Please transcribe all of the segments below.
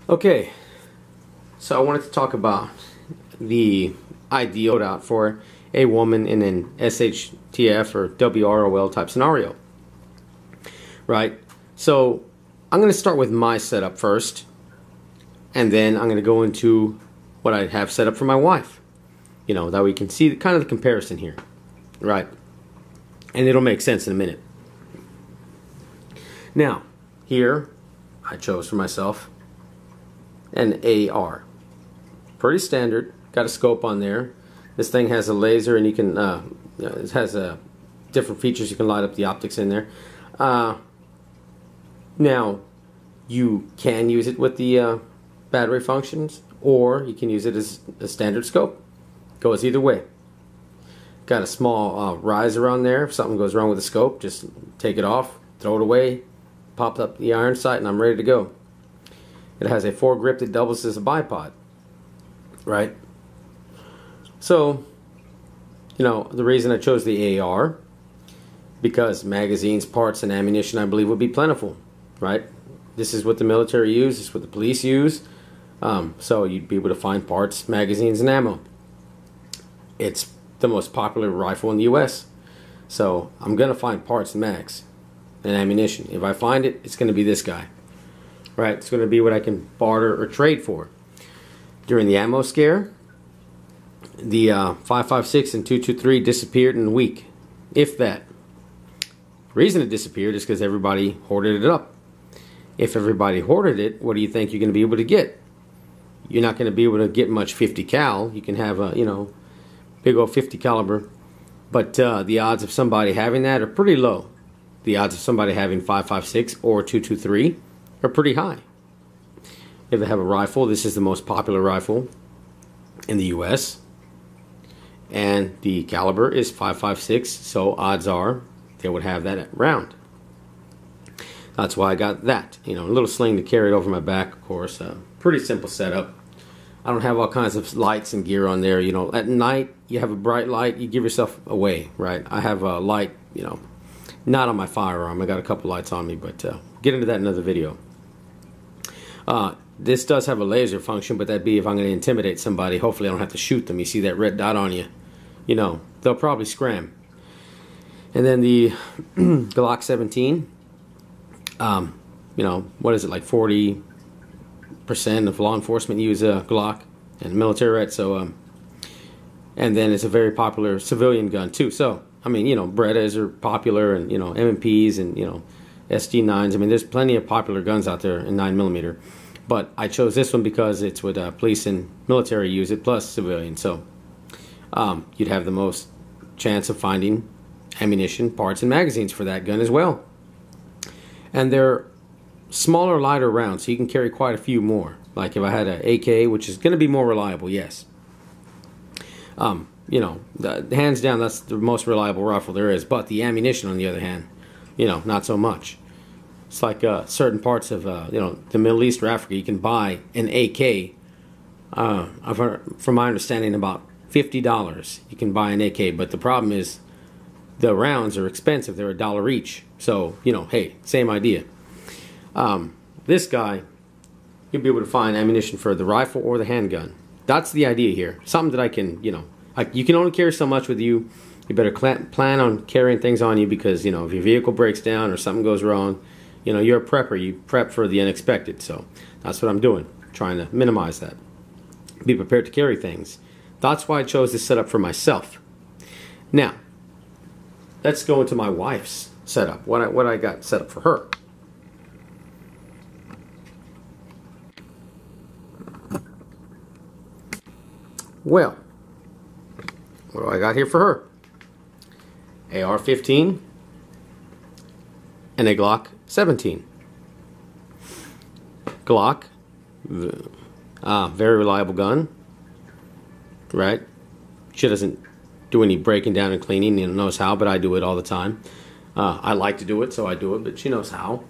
Okay, so I wanted to talk about the ideal loadout for a woman in an Shtf or Wrol type scenario. Right? So I'm going to start with my setup first, and then I'm going to go into what I have set up for my wife. You know, that we can see kind of the comparison here. Right? And it'll make sense in a minute. Now, here I chose for myself an AR. Pretty standard. Got a scope on there. This thing has a laser, and you can it has different features. You can light up the optics in there. Now, you can use it with the battery functions, or you can use it as a standard scope. Goes either way. Got a small riser on there. If something goes wrong with the scope, just take it off, throw it away, pop up the iron sight, and I'm ready to go. It has a foregrip that doubles as a bipod. Right? So, you know, the reason I chose the AR, because magazines, parts, and ammunition, I believe, would be plentiful. Right? This is what the military use. This is what the police use. So you'd be able to find parts, magazines, and ammo. It's the most popular rifle in the US. So I'm going to find parts and mags and ammunition. If I find it, it's going to be this guy. Right? It's going to be what I can barter or trade for. During the ammo scare, the 5.56 and 2.23 disappeared in a week, if that. The reason it disappeared is because everybody hoarded it up. If everybody hoarded it, what do you think you're going to be able to get? You're not going to be able to get much 50 cal. You can have a, you know, big old 50 caliber, but the odds of somebody having that are pretty low. The odds of somebody having 5.56 or 2.23 are pretty high. If they have a rifle, this is the most popular rifle in the US, and the caliber is 5.56, so odds are they would have that round. That's why I got that. You know, a little sling to carry it over my back, of course. Pretty simple setup. I don't have all kinds of lights and gear on there. You know, at night, you have a bright light, you give yourself away, right? I have a light, you know, not on my firearm. I got a couple lights on me, but get into that in another video. This does have a laser function, but that'd be if I'm going to intimidate somebody. Hopefully I don't have to shoot them. You see that red dot on you, you know, they'll probably scram. And then the Glock 17, you know, what is it, like 40% of law enforcement use a Glock, and military, right? So, and then it's a very popular civilian gun too. So, I mean, you know, Berettas are popular, and, you know, M&Ps, and, you know, SD9s. I mean, there's plenty of popular guns out there in 9mm. But I chose this one because it's what police and military use it, plus civilians. So, you'd have the most chance of finding ammunition, parts, and magazines for that gun as well. And they're smaller, lighter rounds, so you can carry quite a few more. Like if I had an AK, which is going to be more reliable, yes. You know, hands down, that's the most reliable rifle there is. But the ammunition, on the other hand, you know, not so much. It's like certain parts of, you know, the Middle East or Africa, you can buy an AK. I've heard, from my understanding, about $50. You can buy an AK, but the problem is the rounds are expensive. They're $1 each. So, you know, hey, same idea. This guy, you'll be able to find ammunition for the rifle or the handgun. That's the idea here. Something that I can, you know, you can only carry so much with you. You better plan on carrying things on you, because, you know, if your vehicle breaks down or something goes wrong, you know, you're a prepper. You prep for the unexpected. So that's what I'm doing, trying to minimize that. Be prepared to carry things. That's why I chose this setup for myself. Now, let's go into my wife's setup. What I got set up for her. Well, what do I got here for her? AR-15 and a Glock 17. Glock, very reliable gun, right? She doesn't do any breaking down and cleaning, you know, knows how, but I do it all the time. I like to do it, so I do it, but she knows how.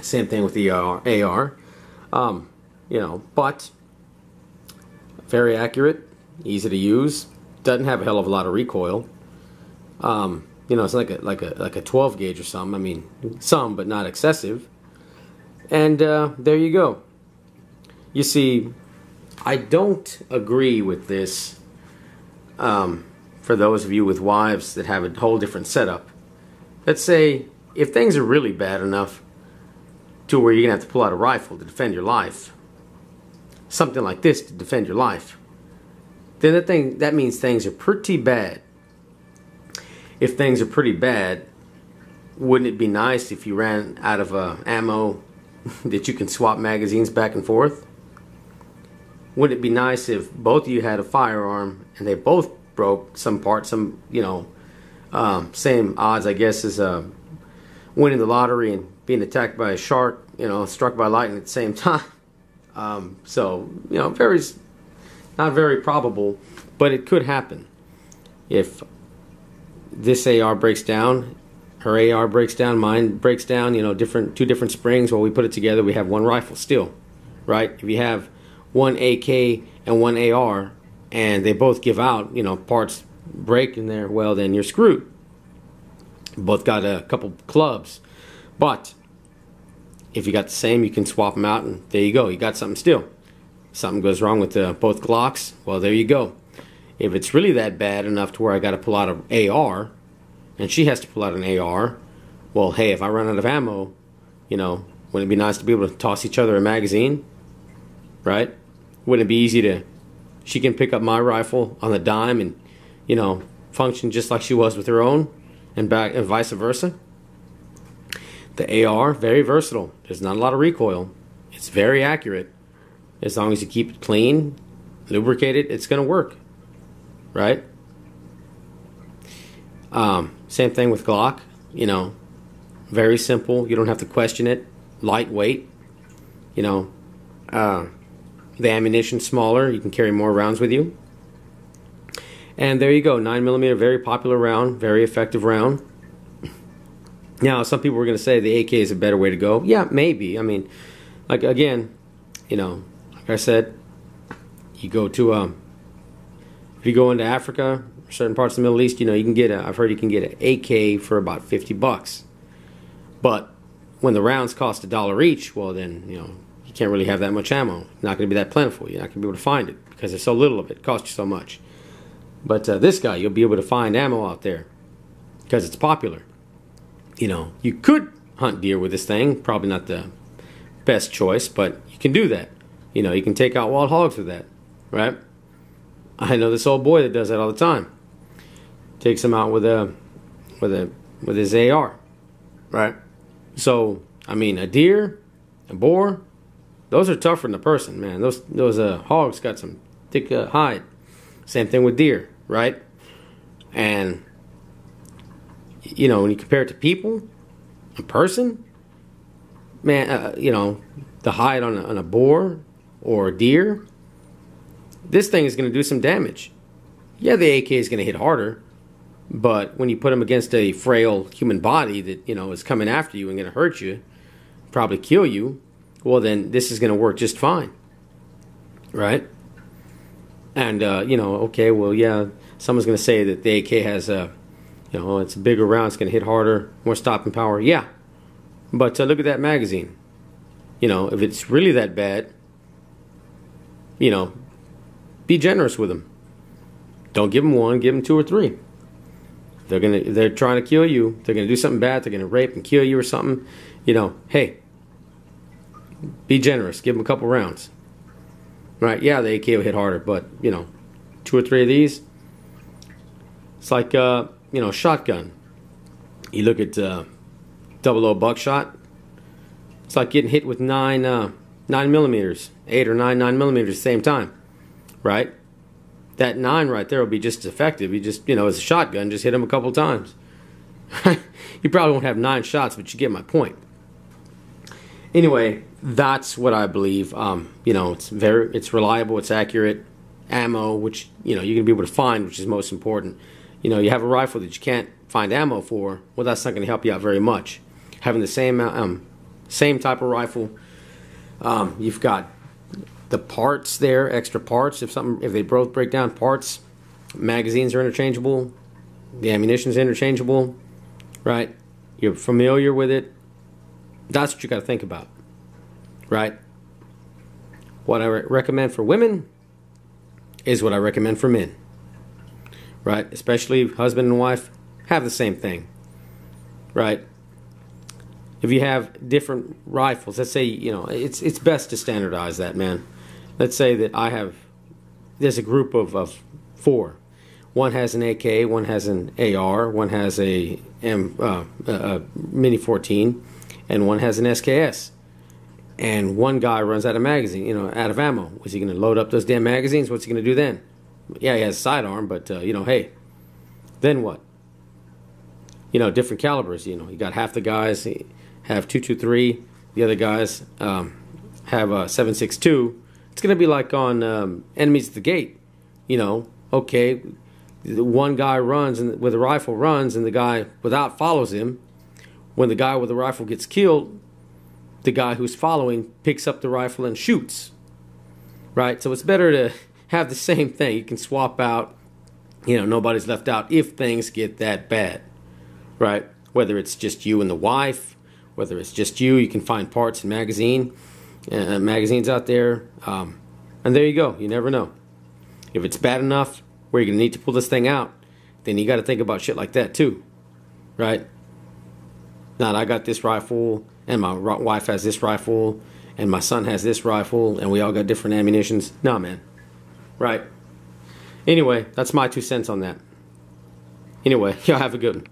Same thing with the AR. You know, but very accurate, easy to use, doesn't have a hell of a lot of recoil. You know, it's like a 12 gauge or something. I mean, some, but not excessive. And there you go. you see, I don't agree with this. For those of you with wives that have a whole different setup, let's say if things are really bad enough to where you're gonna have to pull out a rifle to defend your life, something like this to defend your life, then that means things are pretty bad. If things are pretty bad, wouldn't it be nice if you ran out of ammo that you can swap magazines back and forth? Wouldn't it be nice if both of you had a firearm and they both broke some parts, some, you know, same odds, I guess, as winning the lottery and being attacked by a shark, you know, struck by lightning at the same time. So, you know, not very probable, but it could happen. If this AR breaks down, her AR breaks down, mine breaks down, you know, two different springs, well, we put it together, we have one rifle still, right? If you have one AK and one AR, and they both give out, you know, parts break in there, well, then you're screwed. Both got a couple clubs. But if you got the same, you can swap them out, and there you go. You got something still. Something goes wrong with both Glocks, well, there you go. If it's really that bad enough to where I got to pull out an AR, and she has to pull out an AR, well, hey, if I run out of ammo, you know, wouldn't it be nice to be able to toss each other a magazine? Right? Wouldn't it be easy to... She can pick up my rifle on the dime and, you know, function just like she was with her own, and vice versa. The AR, very versatile. There's not a lot of recoil. It's very accurate. As long as you keep it clean, lubricate it, it's going to work. Right? Same thing with Glock. You know, very simple. You don't have to question it. Lightweight. You know, the ammunition smaller, you can carry more rounds with you. And there you go, 9mm, very popular round, very effective round. Now, some people were going to say the AK is a better way to go. Yeah, maybe. I mean, like, again, you know, like I said, you go to, if you go into Africa, certain parts of the Middle East, you know, you can get I've heard you can get an AK for about $50. But when the rounds cost $1 each, well, then, you know, you can't really have that much ammo. It's not going to be that plentiful. You're not going to be able to find it because there's so little of it. It costs you so much. But this guy, you'll be able to find ammo out there because it's popular. You know, you could hunt deer with this thing. Probably not the best choice, but you can do that. You know, you can take out wild hogs with that, right? I know this old boy that does that all the time. Takes them out with his AR, right? So, I mean, a deer, a boar, those are tougher than a person, man. Those hogs got some thick hide. Same thing with deer, right? And you know, when you compare it to people, a person, man, you know, the hide on a boar or a deer, this thing is going to do some damage. Yeah, the AK is going to hit harder, but when you put them against a frail human body that, you know, is coming after you and going to hurt you, probably kill you, well, then this is going to work just fine, right? And, you know, okay, well, yeah, someone's going to say that the AK has a, you know, it's a bigger round, it's going to hit harder, more stopping power. Yeah, but look at that magazine. You know, if it's really that bad, you know, be generous with them. Don't give them one, give them 2 or 3. They're trying to kill you. They're going to do something bad. They're going to rape and kill you or something. You know, hey, be generous. Give them a couple rounds. Right? Yeah, the AK will hit harder, but, you know, 2 or 3 of these. It's like, you know, shotgun. You look at 00 buckshot. It's like getting hit with 9mm, 8 or 9mm at the same time. Right? That 9 right there will be just as effective. You just, you know, as a shotgun, just hit them a couple times. You probably won't have 9 shots, but you get my point. Anyway, that's what I believe. You know, it's reliable, it's accurate. Ammo, which, you know, you're gonna be able to find, which is most important. You know, you have a rifle that you can't find ammo for. Well, that's not gonna help you out very much. Having the same type of rifle, you've got the parts there, extra parts. If they both break down, parts, magazines are interchangeable, the ammunition's interchangeable, right? You're familiar with it. That's what you got to think about, right? What I recommend for women is what I recommend for men. Right? Especially husband and wife have the same thing. Right? If you have different rifles, let's say, you know, it's best to standardize that, man. Let's say that there's a group of 4. One has an AK, one has an AR, one has a Mini 14, and one has an SKS. And one guy runs out of magazine, you know, out of ammo. Was he going to load up those damn magazines? What's he going to do then? Yeah, he has a sidearm, but, you know, hey, then what? You know, different calibers, you know. You got half the guys have 223, the other guys have a 7.62. It's going to be like on Enemies at the Gate. You know, okay, the one guy runs and with a rifle runs, and the guy without follows him. When the guy with the rifle gets killed, the guy who's following picks up the rifle and shoots. Right? So it's better to have the same thing. You can swap out, you know, nobody's left out if things get that bad. Right? Whether it's just you and the wife, whether it's just you can find parts and magazines out there. And there you go. You never know. If it's bad enough where you're going to need to pull this thing out, then you got to think about shit like that too. Right? Not I got this rifle, and my wife has this rifle, and my son has this rifle, and we all got different ammunitions. Nah, man. Right? Anyway, that's my 2 cents on that. Anyway, y'all have a good one.